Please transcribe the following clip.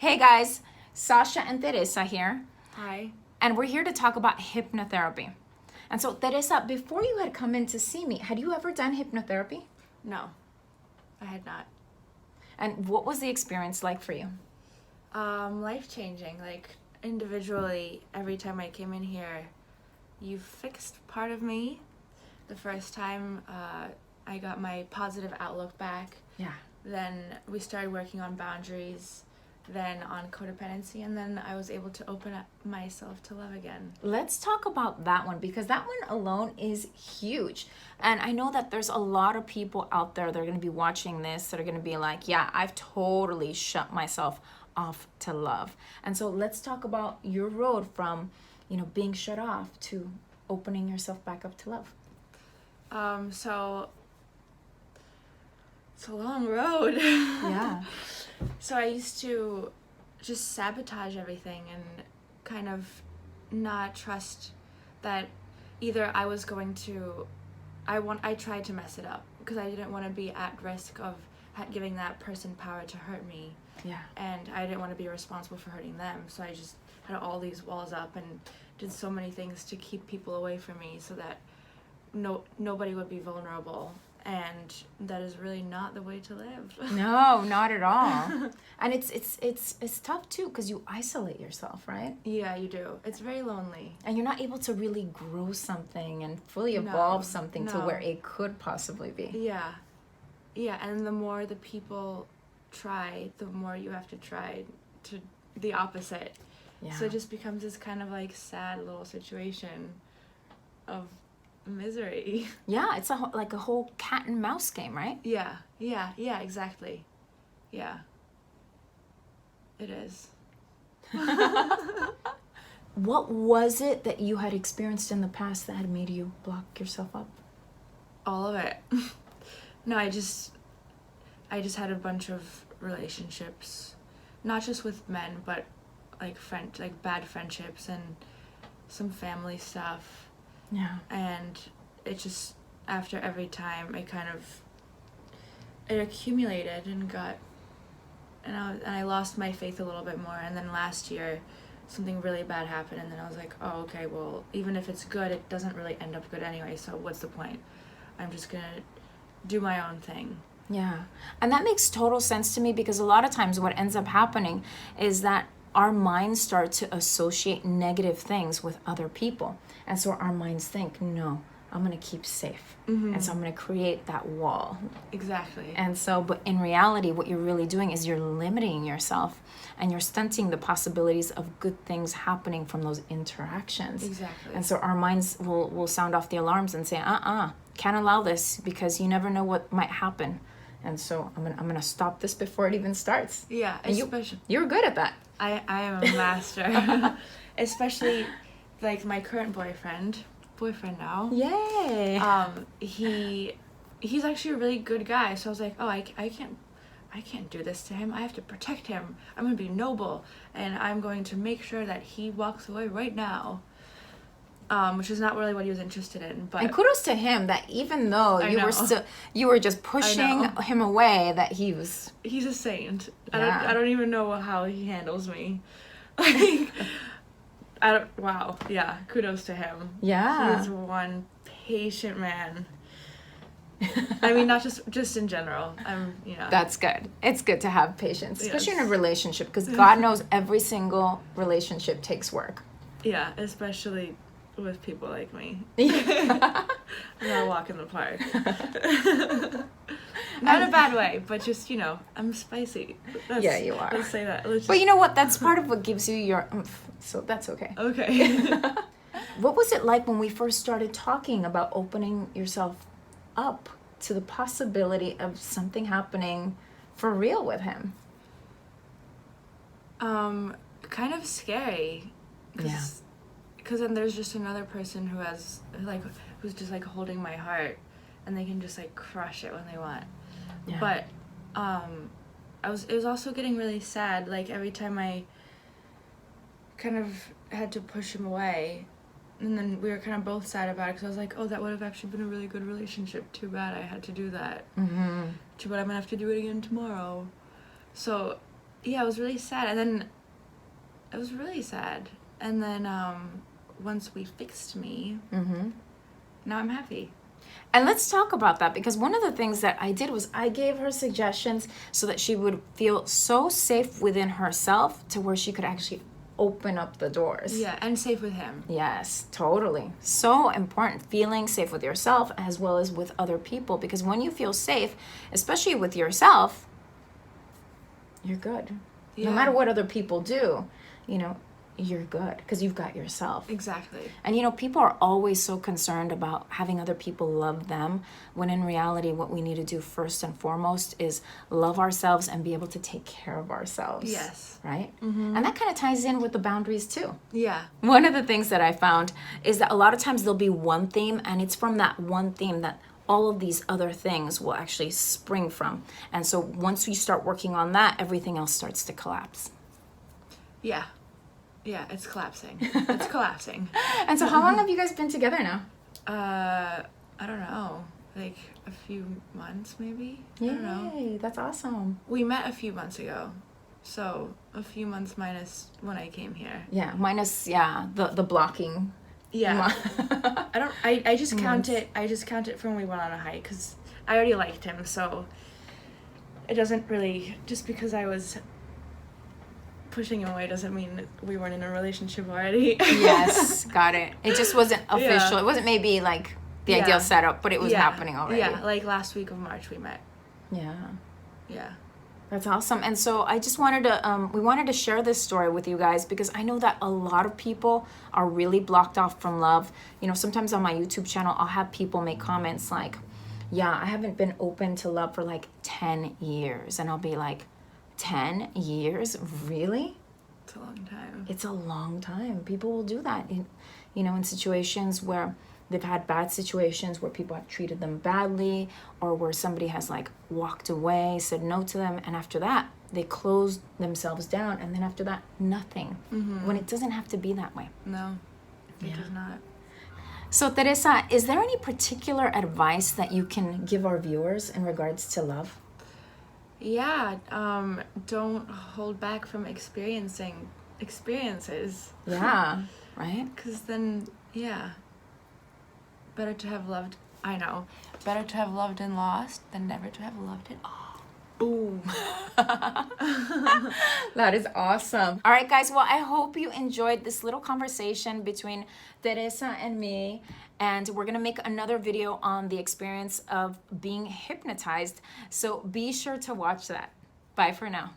Hey guys, Sasha and Teresa here, Hi. and we're here to talk about hypnotherapy. And so, Teresa, before you had come in to see me, had you ever done hypnotherapy? No, I had not. And what was the experience like for you? Life-changing. Like, individually, every time I came in here, you fixed part of me. The first time I got my positive outlook back. Yeah. Then we started working on boundaries, then on codependency, and then I was able to open up myself to love again. Let's talk about that one because that one alone is huge. And I know that there's a lot of people out there that are going to be watching this that are going to be like, yeah, I've totally shut myself off to love. And so let's talk about your road from, being shut off to opening yourself back up to love. So it's a long road. Yeah. So I used to just sabotage everything and kind of not trust that either I was going to, I tried to mess it up because I didn't want to be at risk of giving that person power to hurt me. Yeah. And I didn't want to be responsible for hurting them. So I just had all these walls up and did so many things to keep people away from me so that nobody would be vulnerable. And that is really not the way to live. No, not at all. And it's tough too because you isolate yourself, right? Yeah, you do. It's very lonely. And you're not able to really grow something and fully evolve something to where it could possibly be. Yeah. Yeah, and the more the people try, the more you have to try to the opposite. Yeah. So it just becomes this kind of like sad little situation of misery. Yeah, it's like a whole cat and mouse game, right? Yeah, exactly. Yeah. It is. What was it that you had experienced in the past that had made you block yourself up? All of it. No, I just had a bunch of relationships, not just with men, but like bad friendships and some family stuff. Yeah. And it just, after every time, it accumulated and I lost my faith a little bit more. And then last year, something really bad happened, and then I was like, oh, okay, well, even if it's good, it doesn't really end up good anyway, so what's the point? I'm just gonna do my own thing. Yeah. And that makes total sense to me because a lot of times what ends up happening is that our minds start to associate negative things with other people. And so our minds think, no, I'm going to keep safe. Mm-hmm. And so I'm going to create that wall. Exactly. And so, but in reality, what you're really doing is you're limiting yourself and you're stunting the possibilities of good things happening from those interactions. Exactly. And so our minds will sound off the alarms and say, can't allow this because you never know what might happen. And so I'm gonna stop this before it even starts. Yeah, and especially you're good at that. I am a master. Especially like my current boyfriend now. Yay. He's actually a really good guy. So I was like, oh, I can't do this to him. I have to protect him. I'm gonna be noble, and I'm going to make sure that he walks away right now. Which is not really what he was interested in, but and kudos to him that even though you were just pushing him away, that he's a saint. Yeah. I don't even know how he handles me. Wow, yeah, kudos to him. Yeah. He's one patient man. I mean, not just in general. That's good. It's good to have patience, especially in a relationship, because God knows every single relationship takes work. Yeah, especially with people like me. I'm not a walk in the park. Not in a bad way, but just, I'm spicy. Yeah, you are. Let's say that. But you know what? That's part of what gives you your oomph, so that's okay. Okay. What was it like when we first started talking about opening yourself up to the possibility of something happening for real with him? Kind of scary. Yeah. Because then there's just another person who's just like holding my heart, and they can just like crush it when they want. Yeah. But it was also getting really sad. Like every time I kind of had to push him away, and then we were kind of both sad about it because I was like, oh, that would have actually been a really good relationship. Too bad I had to do that. Mm-hmm. Too bad I'm gonna have to do it again tomorrow. So yeah, it was really sad. And then it was really sad. And then once we fixed me, now I'm happy. And let's talk about that, because one of the things that I did was I gave her suggestions so that she would feel so safe within herself to where she could actually open up the doors. Yeah, and safe with him. Yes, totally. So important, feeling safe with yourself as well as with other people, because when you feel safe, especially with yourself, you're good. Yeah. No matter what other people do, you know, you're good because you've got yourself. Exactly. And you know, people are always so concerned about having other people love them, when in reality what we need to do first and foremost is love ourselves and be able to take care of ourselves. Yes. Right? And that kind of ties in with the boundaries too. Yeah. One of the things that I found is that a lot of times there'll be one theme, and it's from that one theme that all of these other things will actually spring from. And so once we start working on that, everything else starts to collapse. Yeah. Yeah, it's collapsing. It's collapsing. And so how long have you guys been together now? I don't know. Like a few months maybe? I don't know. Yay, that's awesome. We met a few months ago. So a few months minus when I came here. Yeah, minus the blocking. Yeah. I just count it. I just count it from when we went on a hike because I already liked him. So it doesn't really, just because I was pushing him away doesn't mean we weren't in a relationship already. Yes, got it. It just wasn't official. Yeah. It wasn't maybe like the ideal setup, but it was happening already. Yeah, like last week of March we met. Yeah. Yeah. That's awesome. And so I just wanted to, we wanted to share this story with you guys because I know that a lot of people are really blocked off from love. You know, sometimes on my YouTube channel, I'll have people make comments like, yeah, I haven't been open to love for like 10 years. And I'll be like, 10 years? Really? It's a long time. It's a long time. People will do that, in situations where they've had bad situations where people have treated them badly, or where somebody has like walked away, said no to them, and after that they close themselves down, and then after that nothing. When it doesn't have to be that way. No, it does not. So Teresa, is there any particular advice that you can give our viewers in regards to love? Yeah, don't hold back from experiencing experiences. Yeah, right? Because then, better to have loved, better to have loved and lost than never to have loved at all. Boom. That is awesome. All right, guys. Well, I hope you enjoyed this little conversation between Teresa and me. And we're going to make another video on the experience of being hypnotized. So be sure to watch that. Bye for now.